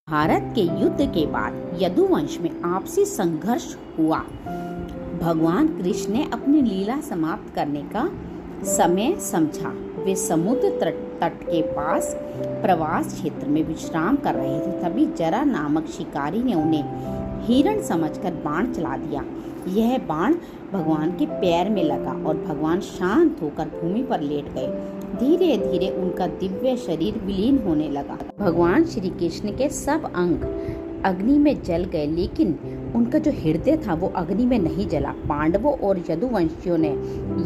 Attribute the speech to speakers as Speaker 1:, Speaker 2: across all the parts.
Speaker 1: भारत के युद्ध के बाद यदुवंश में आपसी संघर्ष हुआ। भगवान कृष्ण ने अपनी लीला समाप्त करने का समय समझा। वे समुद्र तट के पास प्रवास क्षेत्र में विश्राम कर रहे थे। तभी जरा नामक शिकारी ने उन्हें हिरण समझकर बाण चला दिया। यह बाण भगवान के पैर में लगा और भगवान शांत होकर भूमि पर लेट गए। धीरे धीरे उनका दिव्य शरीर विलीन होने लगा। भगवान श्री कृष्ण के सब अंग अग्नि में जल गए, लेकिन उनका जो हृदय था वो अग्नि में नहीं जला। पांडवों और यदुवंशियों ने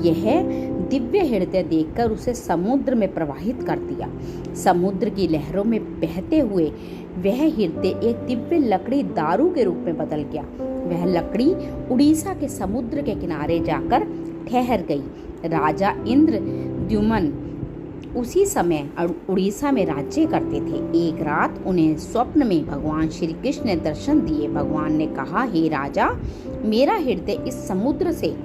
Speaker 1: यह दिव्य हृदय देखकर उसे समुद्र में प्रवाहित कर दिया। समुद्र की लहरों में बहते हुए वह हृदय एक दिव्य लकड़ी दारू के रूप में बदल गया। वह लकड़ी उड़ीसा के समुद्र के किनारे जाकर ठहर गई। राजा इंद्रद्युम्न उसी समय उड़ीसा में राज्य करते थे। एक रात उन्हें स्वप्न में भगवान श्री कृष्ण ने दर्शन दिए। भगवान ने कहा, हे राजा, मेरा हृदय इस समुद्र से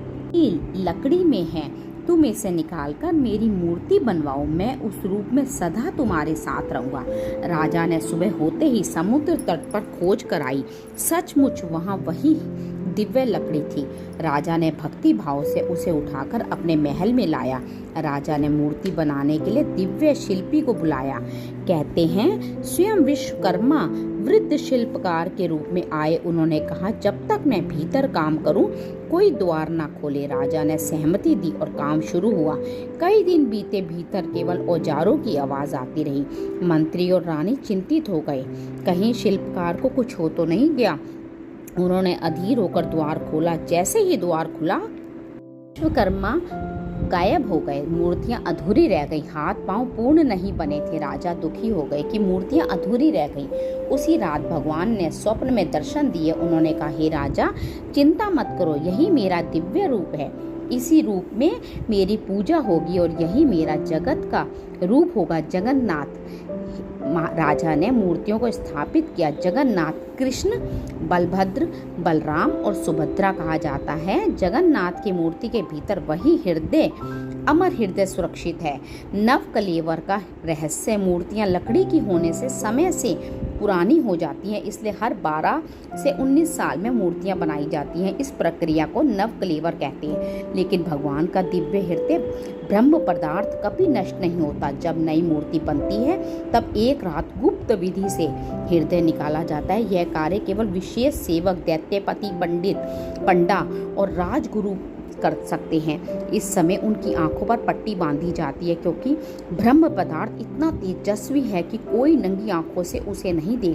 Speaker 1: लकड़ी में है। तुम इसे निकालकर मेरी मूर्ति बनवाओ। मैं उस रूप में सदा तुम्हारे साथ रहूंगा। राजा ने सुबह होते ही समुद्र तट पर खोज कराई। सचमुच वहां वही दिव्य लकड़ी थी। राजा ने भक्ति भाव से उसे उठाकर अपने महल में लाया। राजा ने मूर्ति बनाने के लिए दिव्य शिल्पी को बुलाया। कहते हैं स्वयं विश्वकर्मा वृद्ध शिल्पकार के रूप में आए। उन्होंने कहा, जब तक मैं भीतर काम करूं कोई द्वार ना खोले। राजा ने सहमति दी और काम शुरू हुआ। कई दिन बीते, भीतर केवल औजारों की आवाज आती रही। मंत्री और रानी चिंतित हो गए, कहीं शिल्पकार को कुछ हो तो नहीं गया। उन्होंने अधीर होकर द्वार खोला। जैसे ही द्वार खुला, विश्वकर्मा गायब हो गए। मूर्तियां अधूरी रह गई, हाथ पांव पूर्ण नहीं बने थे। राजा दुखी हो गए कि मूर्तियां अधूरी रह गई। उसी रात भगवान ने स्वप्न में दर्शन दिए। उन्होंने कहा, हे राजा, चिंता मत करो, यही मेरा दिव्य रूप है। इसी रूप में मेरी पूजा होगी और यही मेरा जगत का रूप होगा, जगन्नाथ। राजा ने मूर्तियों को स्थापित किया। जगन्नाथ कृष्ण, बलभद्र, बलराम और सुभद्रा कहा जाता है। जगन्नाथ की मूर्ति के भीतर वही हृदय, अमर हृदय सुरक्षित है। नव कलेवर का रहस्य, मूर्तियां लकड़ी की होने से समय से पुरानी हो जाती हैं, इसलिए हर 12 से 19 साल में मूर्तियां बनाई जाती हैं। इस प्रक्रिया को नव कलेवर कहते हैं। लेकिन भगवान का दिव्य हृदय ब्रह्म पदार्थ कभी नष्ट नहीं होता। जब नई मूर्ति बनती है तब एक रात गुप्त विधि से हृदय निकाला जाता है। यह कार्य केवल विशेष सेवक, दैत्यपति, पंडित, पंडा और राजगुरु कर सकते हैं। इस समय उनकी आंखों पर पट्टी बांधी जाती है, क्योंकि ब्रह्म पदार्थ इतना तेजस्वी है कि कोई नंगी आंखों से उसे नहीं देख